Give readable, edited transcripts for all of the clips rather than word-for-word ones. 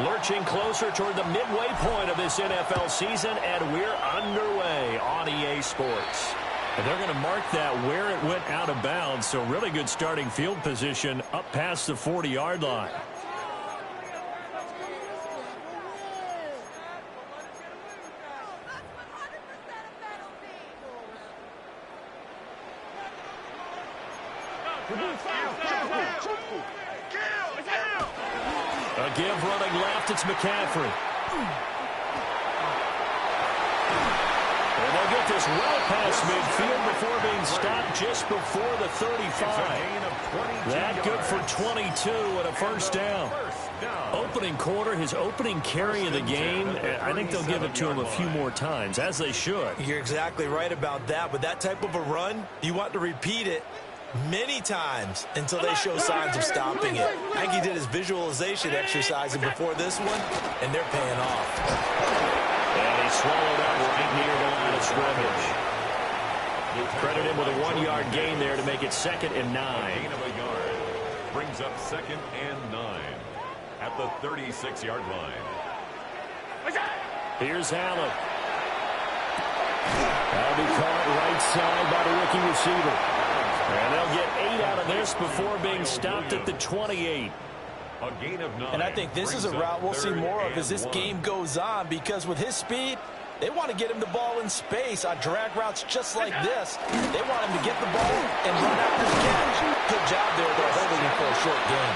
Lurching closer toward the midway point of this NFL season, and we're underway on EA Sports. And they're going to mark that where it went out of bounds, so really good starting field position up past the 40-yard line. A give running left, it's McCaffrey. And they'll get this well past midfield before being stopped just before the 35. That good for 22 and a first down. Opening quarter, his opening carry of the game, I think they'll give it to him a few more times, as they should. You're exactly right about that. With that type of a run, you want to repeat it many times until they show signs of stopping it. I think he did his visualization exercising before this one, and they're paying off. And he swallowed up right near the line of scrimmage. Credit him with a 1-yard gain there to make it 2nd and 9. Gain of a yard brings up 2nd and 9 at the 36-yard line. Here's Allen. That'll be caught right side by the rookie receiver. And they'll get 8 out of this before being stopped at the 28. A gain of 9. And I think this is a route we'll see more of as this game goes on, because with his speed, they want to get him the ball in space on drag routes just like this. They want him to get the ball and run after the catch. Good job there. They're holding him for a short gain.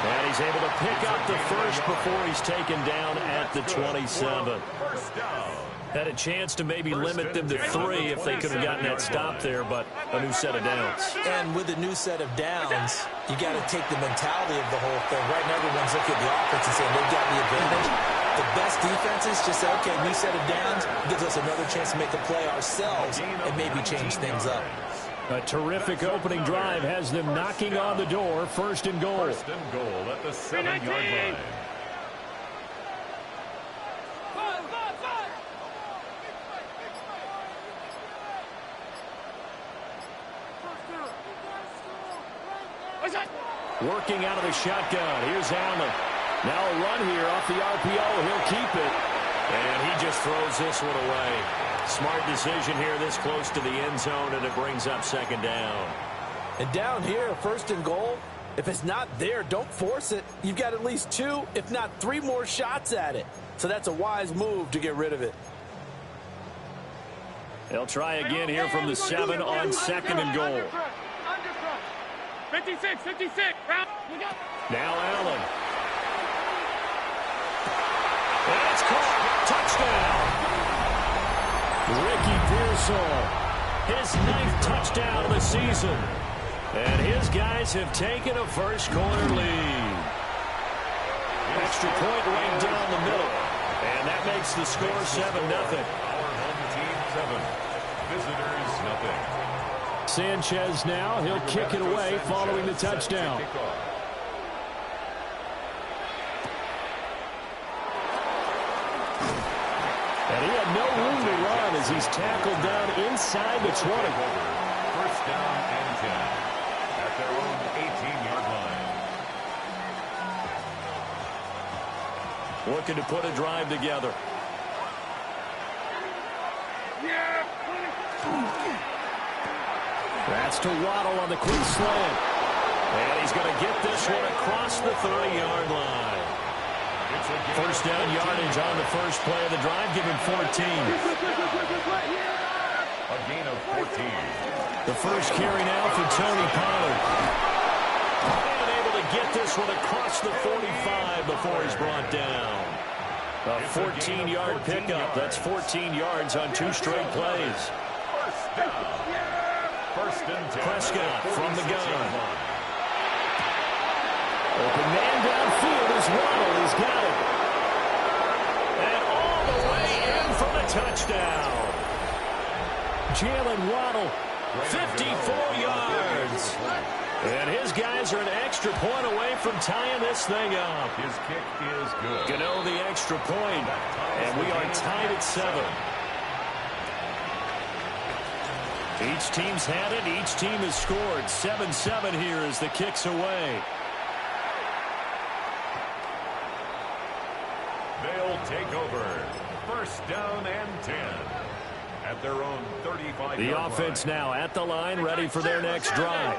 And he's able to pick up the first before he's taken down at the 27. First down. Had a chance to maybe limit them to 3 if they could have gotten that stop there, but a new set of downs. And with a new set of downs, you got to take the mentality of the whole thing. Right now, everyone's looking at the offense and saying they've got the advantage. The best defenses just say, okay, new set of downs gives us another chance to make a play ourselves and maybe change things up. A terrific opening drive has them knocking on the door. 1st and goal. 1st and goal at the 7-yard line. Working out of the shotgun. Here's Allen. Now a run here off the RPO. He'll keep it. And he just throws this one away. Smart decision here this close to the end zone, and it brings up 2nd down. And down here, 1st and goal, if it's not there, don't force it. You've got at least 2, if not 3 more shots at it. So that's a wise move to get rid of it. They'll try again here from the 7 on 2nd and goal. 56. Now Allen. And it's caught. Touchdown. Ricky Pearsall, his 9th touchdown of the season. And his guys have taken a first-quarter lead. Extra point right down the middle. And that makes the score 7-0. Our home team 7. Visitors nothing. Sanchez now, he'll kick it away following the touchdown. And he had no room to run as he's tackled down inside the 20. First down and 10 at their own 18-yard line. Looking to put a drive together. That's to Waddle on the quick slant. And he's going to get this one across the 30-yard line. First down yardage on the first play of the drive. Give him 14. A gain of 14. The first carry now for Tony Pollard. And able to get this one across the 45 before he's brought down. A 14-yard pickup. That's 14 yards on 2 straight plays. First down. First and 10. Prescott from the gun. Open man downfield is Waddle. He's got it. And all the way in for the touchdown. Jalen Waddle, 54 yards. And his guys are an extra point away from tying this thing up. His kick is good. Gano the extra point. And we are tied at 7. Each team's had it. Each team has scored. 7-7 here as the kick's away. take over. First down and 10. At their own 35-yard line. The offense now at the line, ready for their next drive.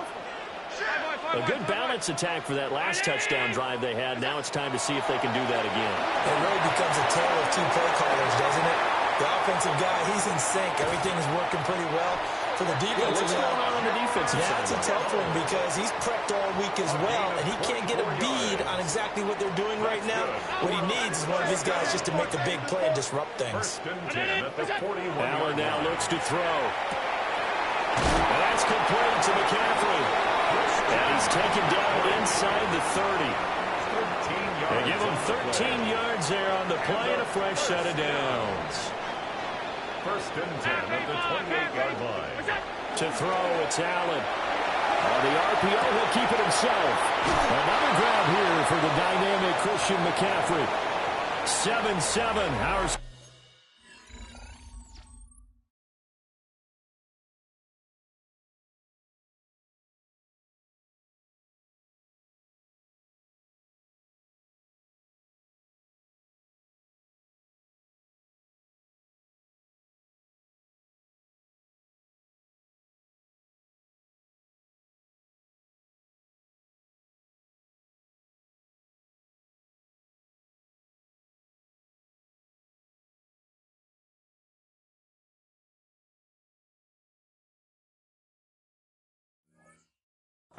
A good balance attack for that last touchdown drive they had. Now it's time to see if they can do that again. It really becomes a tale of two play callers, doesn't it? The offensive guy, he's in sync. Everything is working pretty well. For the defensive What's going on the defensive side? That's a tough one because he's prepped all week as well, and he can't get a bead on exactly what they're doing right now. What he needs is one of his guys just to make a big play and disrupt things. Allen now looks to throw. And that's complete to McCaffrey. And he's taken down inside the 30. They give him 13 yards there on the play and a fresh set of downs. First and 10 at the 28-yard line. To throw, it's Allen. On the RPO, he'll keep it himself. Another grab here for the dynamic Christian McCaffrey. 7-7. Ours.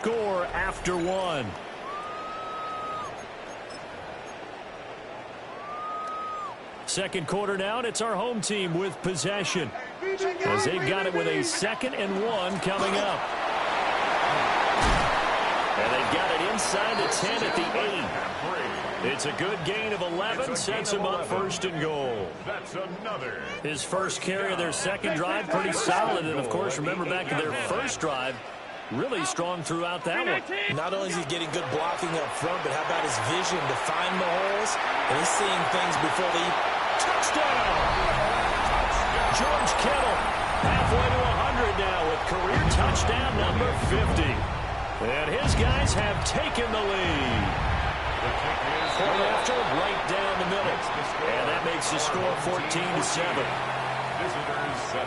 Score after one. Second quarter now, and it's our home team with possession as they've got it with a 2nd and 1 coming up. And they've got it inside the 10 at the 8. It's a good gain of 11, sets him up 1st and goal. That's another. His first carry of their second drive, pretty solid. And, of course, remember back to their first drive, really strong throughout that one. Not only is he getting good blocking up front, but how about his vision to find the holes? And he's seeing things before they... Touchdown! George Kittle halfway to 100 now with career touchdown number 50. And his guys have taken the lead. Point after, right down the middle. And that makes the score 14-7. Visitors 7.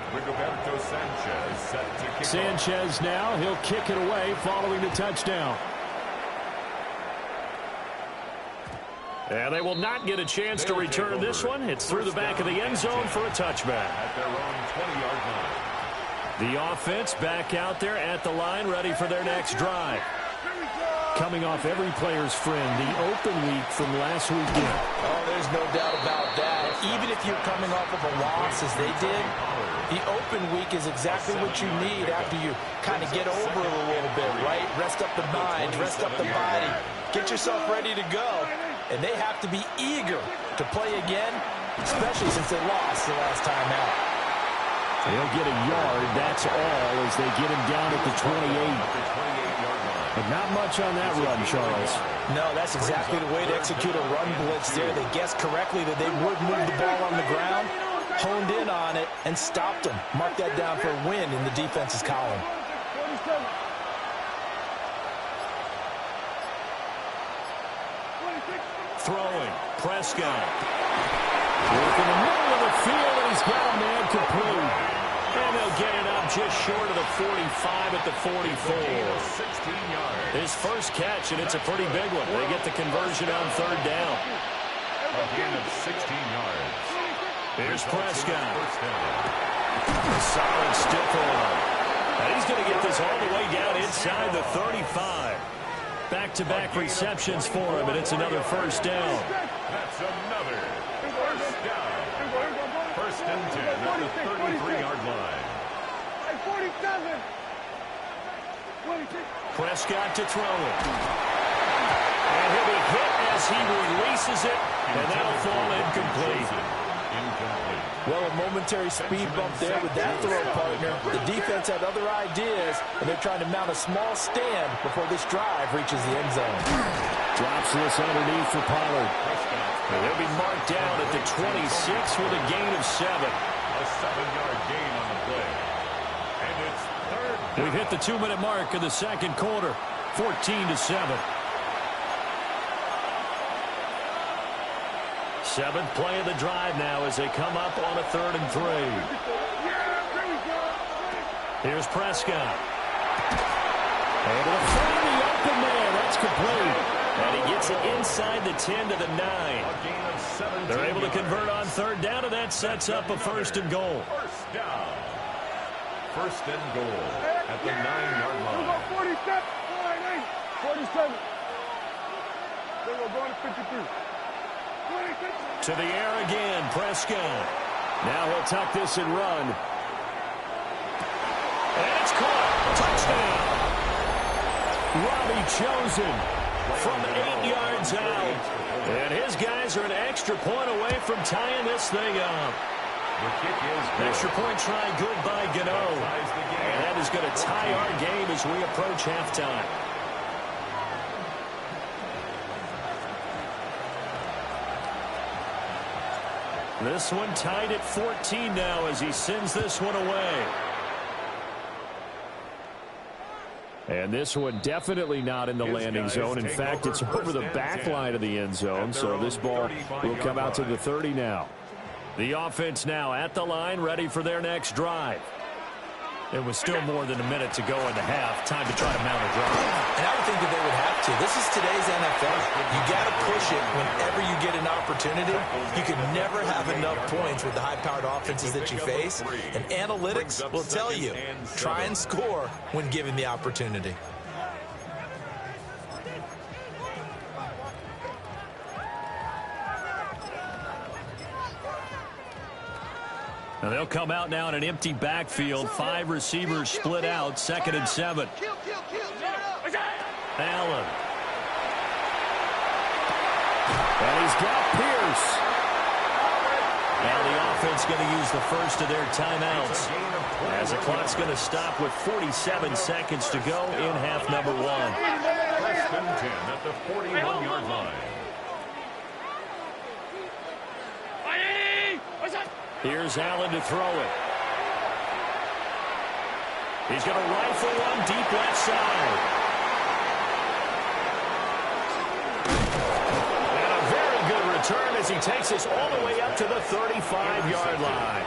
Rigoberto Sanchez set to kick Sanchez now, he'll kick it away following the touchdown. And they will not get a chance to return this one. It's through the back of the end zone for a touchback. at their own 20-yard line. The offense back out there at the line, ready for their next drive. Coming off every player's friend, the open week from last weekend. Oh, there's no doubt about that. Even if you're coming off of a loss as they did, the open week is exactly what you need after you kind of get over it a little bit, right? Rest up the mind, rest up the body, get yourself ready to go. And they have to be eager to play again, especially since they lost the last time out. They'll get a yard, that's all, as they get him down at the 28. But not much on that run, Charles. No, that's exactly the way to execute a run blitz there. They guessed correctly that they would move the ball on the ground, honed in on it, and stopped them. Mark that down for a win in the defense's column. Throwing, Prescott. Working the middle of the field, and he's got a man complete. And they'll get it up just short of the 45 at the 44. 16 yards. His first catch, and it's a pretty big one. They get the conversion on third down. A gain of 16 yards. Here's Prescott. First down. A solid stiff arm. And he's going to get this all the way down inside the 35. Back-to-back receptions for him, and it's another first down. That's another first down. First and 10 at the 33-yard line. Prescott to throw it. And he'll be hit as he releases it, and that'll fall incomplete. Well, a momentary speed bump there with that throw, partner. The defense had other ideas, and they're trying to mount a small stand before this drive reaches the end zone. Drops this underneath for Pollard. And he'll be marked down at the 26 with a gain of 7. A 7-yard gain on the play. And it's third down. We've hit the 2-minute mark of the second quarter. 14-7. Seventh play of the drive now as they come up on a 3rd and 3. Here's Prescott. Able to find the open man. That's complete. And he gets it inside the 10 to the 9. They're able to convert on 3rd down, and that sets up a 1st and goal. First down. 1st and goal at the 9-yard line. 47. They will go to 53. To the air again, Prescott. Now he'll tuck this and run. And it's caught. Touchdown. Robbie Chosen from 8 yards out. And his guys are an extra point away from tying this thing up. The kick is good. Extra point try good by Gano. And that is going to tie our game as we approach halftime. This one tied at 14 now as he sends this one away. And this one definitely not in the landing zone. In fact, it's over the back line of the end zone, so this ball will come out to the 30 now. The offense now at the line, ready for their next drive. It was still more than a minute to go in the half. Time to try to mount a drive. And I would think that they would have to. This is today's NFL. You got to push it whenever you get an opportunity. You can never have enough points with the high-powered offenses that you face. And analytics will tell you, try and score when given the opportunity. Now they'll come out now in an empty backfield. 5 receivers split out. 2nd and 7. Allen. And he's got Pierce. Now the offense going to use the first of their timeouts as the clock's going to stop with 47 seconds to go in half number 1. 1st and 10 at the 41-yard line. Here's Allen to throw it. He's going to rifle one deep left side. And a very good return as he takes us all the way up to the 35-yard line.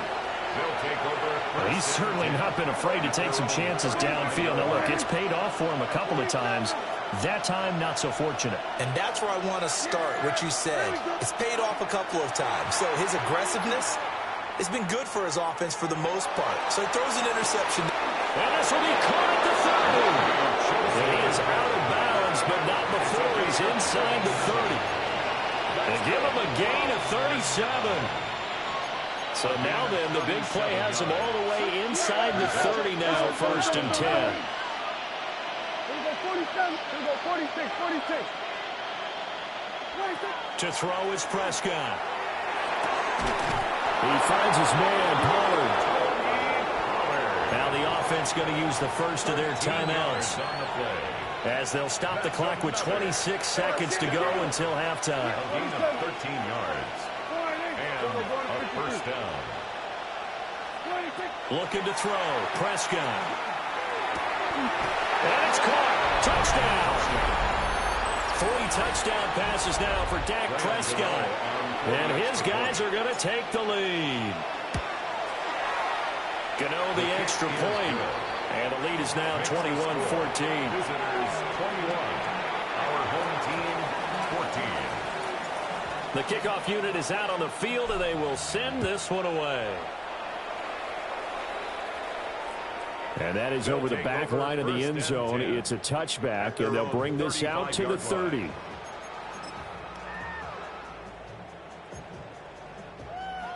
He's certainly not been afraid to take some chances downfield. Now, look, it's paid off for him a couple of times. That time, not so fortunate. And that's where I want to start, what you said. It's paid off a couple of times. So his aggressiveness has been good for his offense for the most part. So he throws an interception. And this will be caught at the 30. He is out of bounds, but not before he's inside the 30. They give him a gain of 37. So now then, the big play has him all the way inside the 30 now, 1st and 10. Here we go 47. Here we go 46, 46. To throw is Prescott. He finds his man, Pollard. Now the offense going to use the first of their timeouts as they'll stop the clock with 26 seconds to go until halftime. 13 yards. And a 1st down. Looking to throw. Prescott. And it's caught. Touchdown. 3 touchdown passes now for Dak Prescott. And his guys are going to take the lead. Gano the extra point. And the lead is now 21-14. Visitors 21. Our home team 14. The kickoff unit is out on the field, and they will send this one away. And that is over the back line of the end zone. It's a touchback, and they'll bring this out to the 30.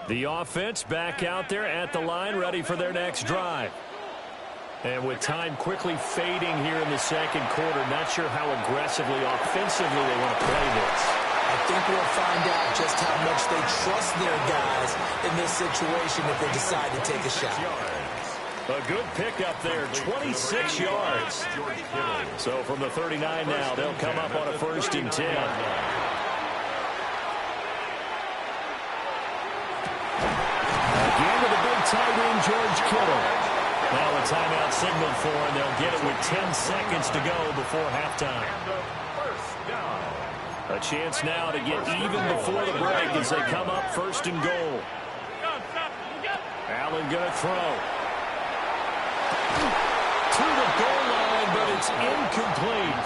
The offense back out there at the line, ready for their next drive. And with time quickly fading here in the second quarter, not sure how aggressively, offensively they want to play this. I think we'll find out just how much they trust their guys in this situation if they decide to take a shot. A good pickup there, 26 yards. So from the 39 now, they'll come up on a 1st and 10. Again with a big tight end, George Kittle. Now a timeout signaled for, and they'll get it with 10 seconds to go before halftime. And the 1st down. A chance now to get even before the break as they come up first and goal. Allen going to throw. To the goal line, but it's incomplete.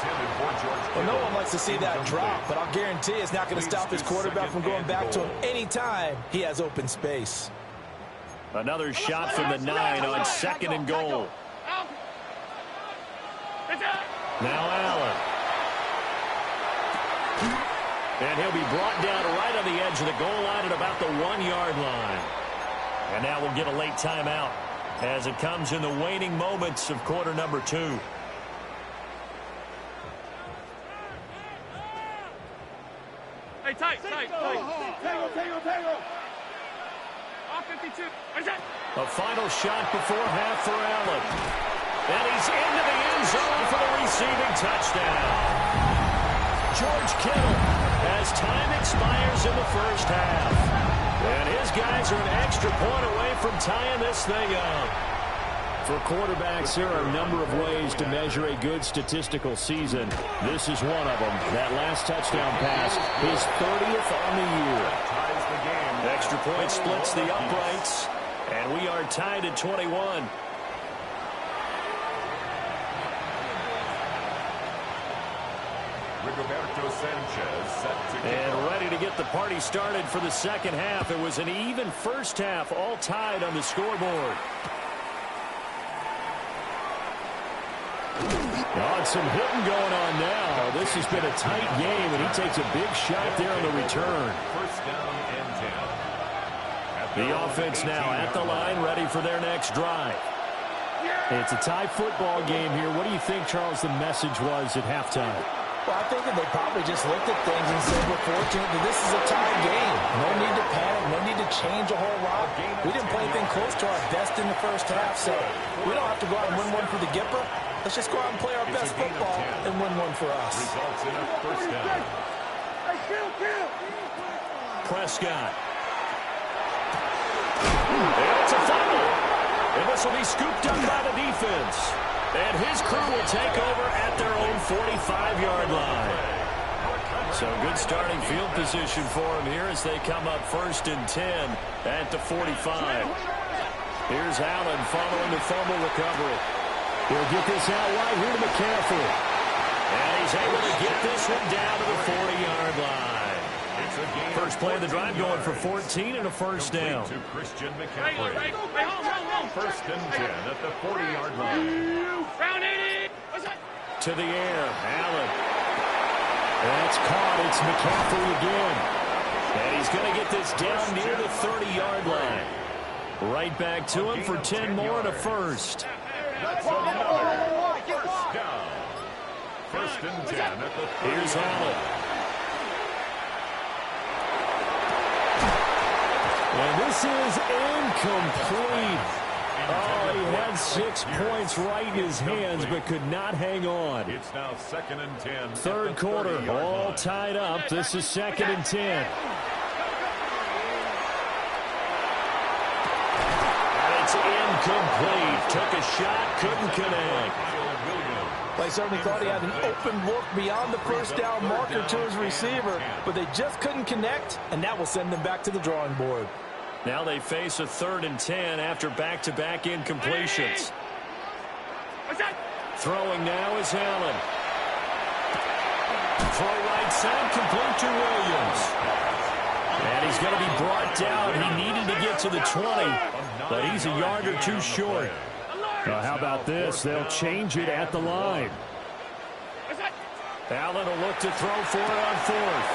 Well, no one likes to see that drop, but I'll guarantee it's not going to stop his quarterback from going back to him anytime he has open space. Another shot from the 9 on second and goal. Now Allen. And he'll be brought down right on the edge of the goal line at about the 1-yard line. And now we'll get a late timeout as it comes in the waning moments of quarter number 2. Hey, tight. Tango. Off 52. A final shot before half for Allen. And he's into the end zone for the receiving touchdown. George Kittle, as time expires in the first half. And his guys are an extra point away from tying this thing up. For quarterbacks, there are a number of ways to measure a good statistical season. This is one of them. That last touchdown pass, his 30th on the year. Extra point splits the uprights, and we are tied at 21. And ready to get the party started for the second half. It was an even first half, all tied on the scoreboard. Oh, some hitting going on now. This has been a tight game, and he takes a big shot there on the return. First down and 10. The offense now at the line, ready for their next drive. It's a tie football game here. What do you think, Charles, the message was at halftime? Well, I think that they probably just looked at things and said, we're fortunate that this is a tie game. No need to panic, no need to change a whole lot. We didn't play anything close to our best in the first half, so we don't have to go out and win one for the Gipper. Let's just go out and play our best football and win one for us. Results in a first down. Prescott. It's a fumble. And this will be scooped up by the defense. And his crew will take over at their own 45-yard line. So good starting field position for him here as they come up first and 10 at the 45. Here's Allen following the fumble recovery. He'll get this out wide here to McCaffrey. And he's able to get this one down to the 40-yard line. First play of the drive going for 14 and a first down. To Christian McCaffrey. First and 10 at the 40-yard line. Round 80. To the air, Allen. That's caught. It's McCaffrey again. And he's going to get this down near the 30-yard line. Right back to him for 10 more and a first. That's another first down. First and 10 at the 30. Here's Allen. And this is incomplete. Oh, he had 6 points right in his hands, but could not hang on. It's now second and 10. Third quarter, all tied up. This is second and 10. And it's incomplete. Took a shot, couldn't connect. They certainly thought he had an open look beyond the first down marker to his receiver, but they just couldn't connect, and that will send them back to the drawing board. Now they face a third and 10 after back-to-back incompletions. Throwing now is Allen. Throw right side, complete to Williams. And he's going to be brought down. He needed to get to the 20, but he's a yard or two short. How about this? They'll change it at the line. Allen will look to throw for it on fourth.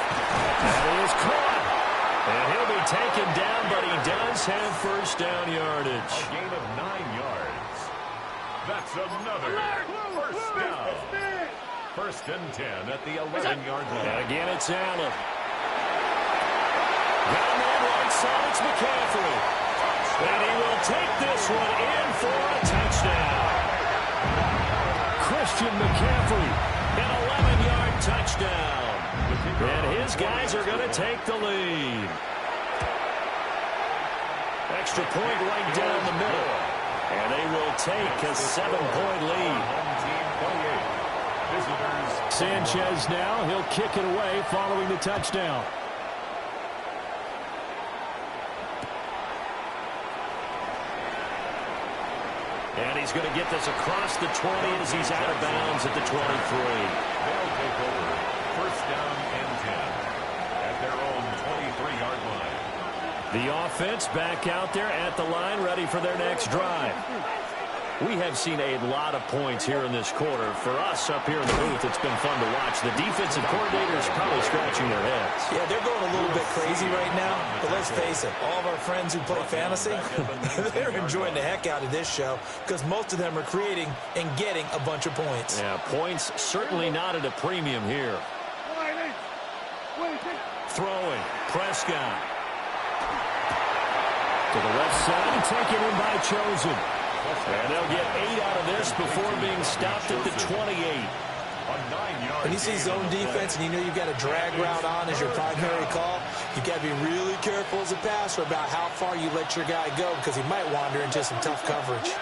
That is caught. And he'll be taken down, but he does have first down yardage. A gain of 9 yards. That's another first down. First and 10 at the 11-yard line. And again, it's Allen. Got him on right side. It's McCaffrey. And he will take this one in for a touchdown. Christian McCaffrey, an 11-yard touchdown. And his guys are going to take the lead. Extra point right down the middle. And they will take a 7-point lead. Sanchez now, he'll kick it away following the touchdown. And he's going to get this across the 20 as he's out of bounds at the 23. They'll take over. First down and 10 at their own 23-yard line. The offense back out there at the line, ready for their next drive. We have seen a lot of points here in this quarter. For us up here in the booth, it's been fun to watch. The defensive coordinators probably scratching their heads. Yeah, they're going a little bit crazy right now. But let's face it, all of our friends who play fantasy, they're enjoying the heck out of this show because most of them are creating and getting a bunch of points. Yeah, points certainly not at a premium here. Throwing, Prescott. To the left side and taken in by Chosen. And they'll get 8 out of this before being stopped at the 28. When you see zone defense and you know you've got a drag route on as your primary call, you've got to be really careful as a passer about how far you let your guy go because he might wander into some tough coverage.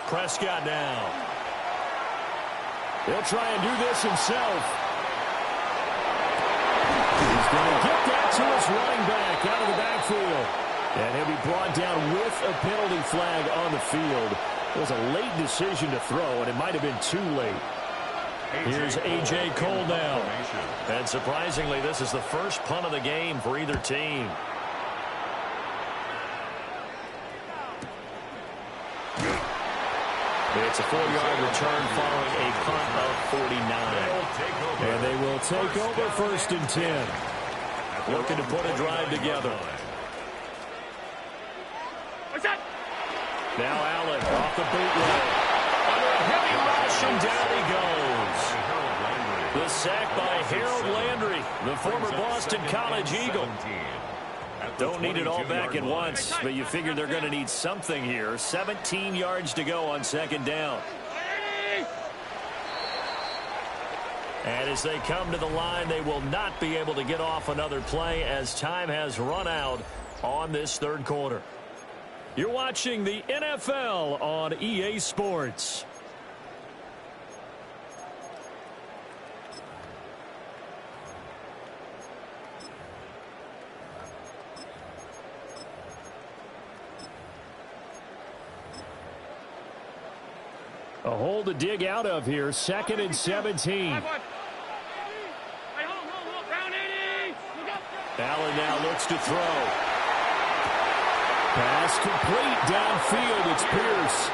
Prescott now. He'll try and do this himself. He's going to get that to his running back out of the backfield. And he'll be brought down with a penalty flag on the field. It was a late decision to throw, and it might have been too late. Here's A.J. Cole now. And surprisingly, this is the first punt of the game for either team. It's a 4-yard return following a punt of 49. And they will take over first and 10. Looking to put a drive together. Now Allen off the bootleg. Under a heavy rush, and down he goes. The sack by Harold Landry, the former Boston College Eagle. Don't need it all back at once, but you figure they're going to need something here. 17 yards to go on second down. And as they come to the line, they will not be able to get off another play as time has run out on this third quarter. You're watching the NFL on EA Sports. A hole to dig out of here. 2nd and 17. Allen now looks to throw. Pass complete downfield. It's Pierce.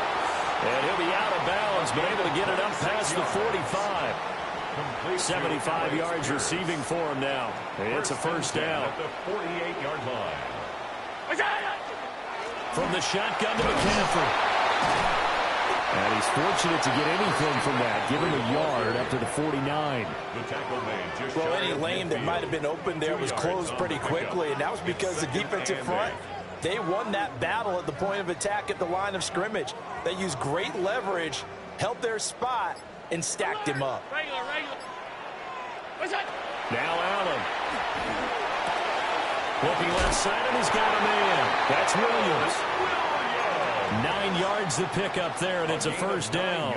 And he'll be out of bounds, but able to get it up past the 45. 75 yards receiving for him now. It's a first down. At the 48-yard line. From the shotgun to McCaffrey. And he's fortunate to get anything from that. Give him a yard up to the 49. Well, any lane that might have been open there was closed pretty quickly, and that was because the defensive front, they won that battle at the point of attack at the line of scrimmage. They used great leverage, held their spot, and stacked him up. Now Allen. Looking left side, and he's got a man. That's Williams. 9 yards to pick up there, and it's a first down.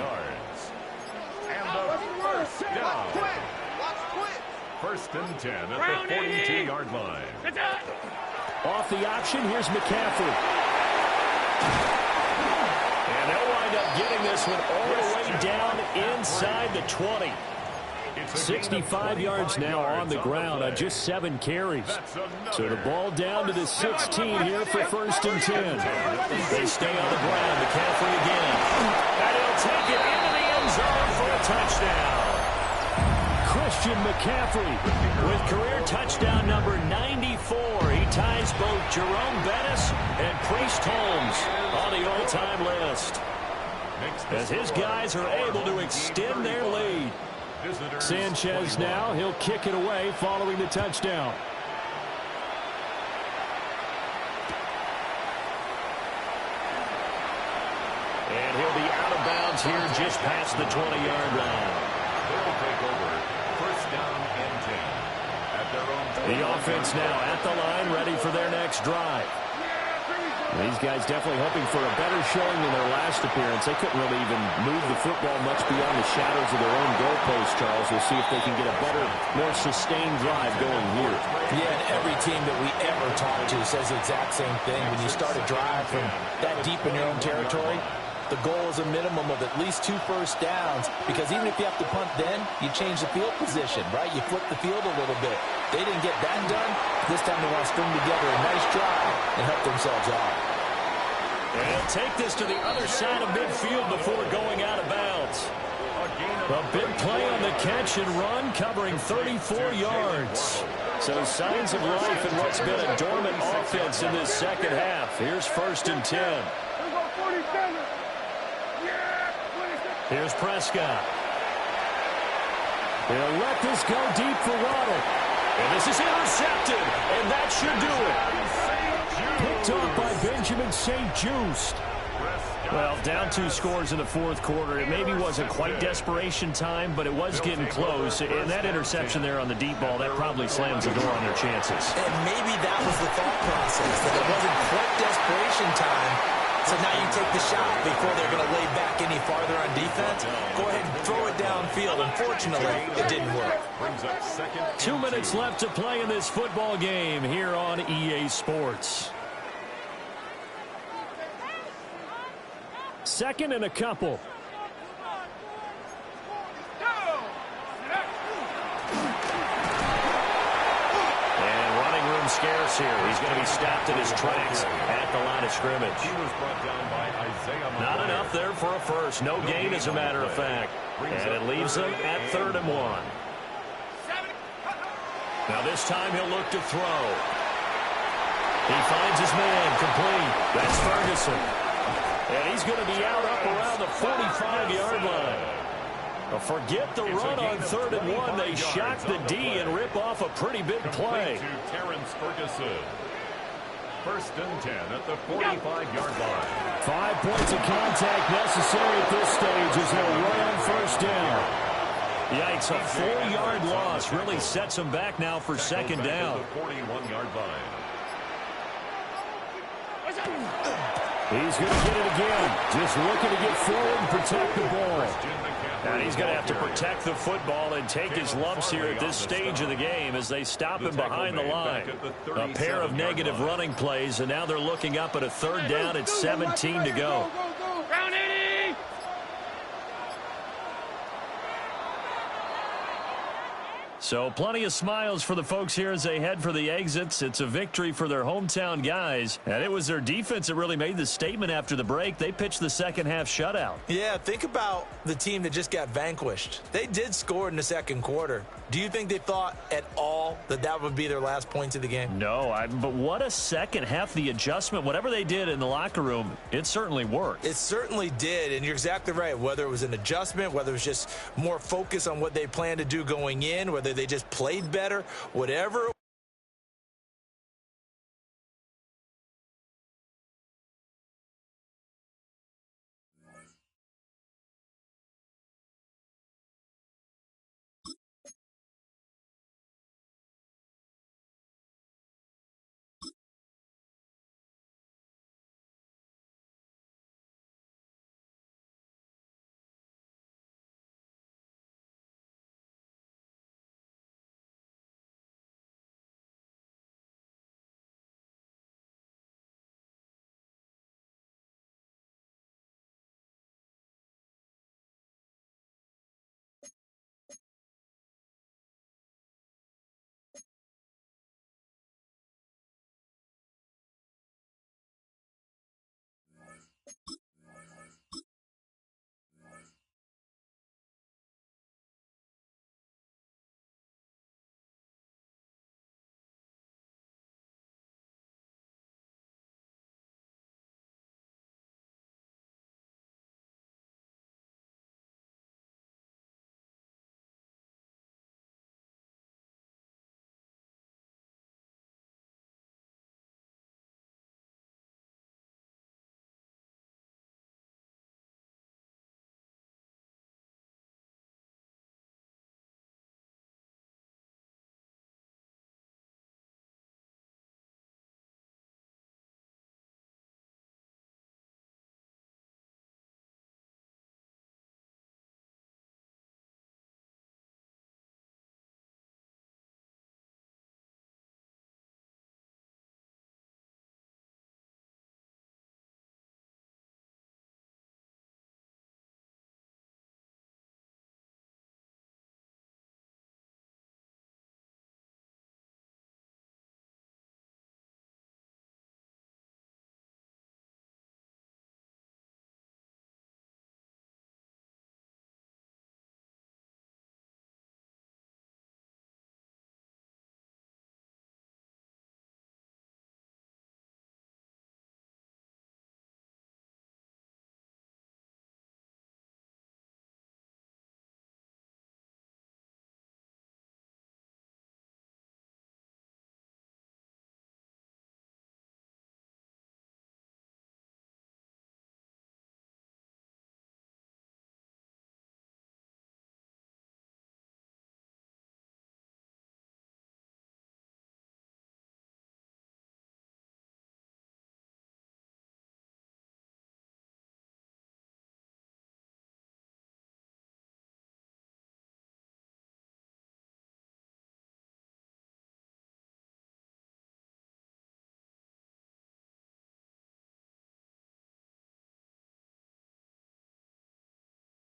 And the first down. First and 10 at the 42-yard line. Off the option, here's McCaffrey. And they'll wind up getting this one all the way down inside the 20. 65 yards now on the ground on just 7 carries. So the ball down to the 16 here for first and 10. They stay on the ground. McCaffrey again. And he'll take it into the end zone for a touchdown. Christian McCaffrey with career touchdown number 94. He ties both Jerome Bettis and Priest Holmes on the all-time list, as his guys are able to extend their lead. Sanchez now, he'll kick it away following the touchdown. And he'll be out of bounds here just past the 20-yard line. They'll take over. First down and 10 at their own. The offense now at the line, ready for their next drive. These guys definitely hoping for a better showing than their last appearance. They couldn't really even move the football much beyond the shadows of their own goalpost, Charles. We'll see if they can get a better, more sustained drive going here. Yeah, and every team that we ever talk to says the exact same thing. When you start a drive from that deep in your own territory, the goal is a minimum of at least 2 first downs, because even if you have to punt then, you change the field position, right? You flip the field a little bit. They didn't get that done. This time they want to string together a nice drive and help themselves out. And he'll take this to the other side of midfield before going out of bounds. A big play on the catch and run, covering 34 yards. So signs of life in what's been a dormant offense in this second half. Here's 1st and 10. Here's Prescott. He'll let this go deep for Waddle. And this is intercepted, and that should do it. Picked off by Benjamin St-Juste. Well, down 2 scores in the 4th quarter. It maybe wasn't quite desperation time, but it was getting close. And that interception there on the deep ball, that probably slams the door on their chances. And maybe that was the thought process, that it wasn't quite desperation time. So now you take the shot before they're going to lay back any farther on defense. Go ahead and throw it downfield. Unfortunately, it didn't work. 2 minutes left to play in this football game here on EA Sports. 2nd and a couple. And running room scarce here. He's going to be stopped in his tracks at the line of scrimmage. Not enough there for a first. No gain, as a matter of fact. And it leaves them at 3rd and 1. Now this time he'll look to throw. He finds his man complete. That's Ferguson. And he's going to be out up around the 45-yard line. Well, forget the run on 3rd and 1. They shock the D and rip off a pretty big play. Ferguson. 1st and 10 at the 45-yard line. 5 points of contact necessary at this stage as they'll run on 1st down. Yikes, a 4-yard loss really sets them back now for 2nd down. 41-yard line. He's going to get it again. Just looking to get forward and protect the ball. And he's going to have to protect the football and take his lumps here at this stage of the game as they stop him behind the line. A pair of negative running plays, and now they're looking up at a 3rd down at 17 to go. So plenty of smiles for the folks here as they head for the exits. It's a victory for their hometown guys. And it was their defense that really made the statement after the break. They pitched the second half shutout. Yeah, think about the team that just got vanquished. They did score in the 2nd quarter. Do you think they thought at all that that would be their last points of the game? No, but what a second half. The adjustment, whatever they did in the locker room, it certainly worked. It certainly did, and you're exactly right. Whether it was an adjustment, whether it was just more focus on what they planned to do going in, whether they just played better, whatever.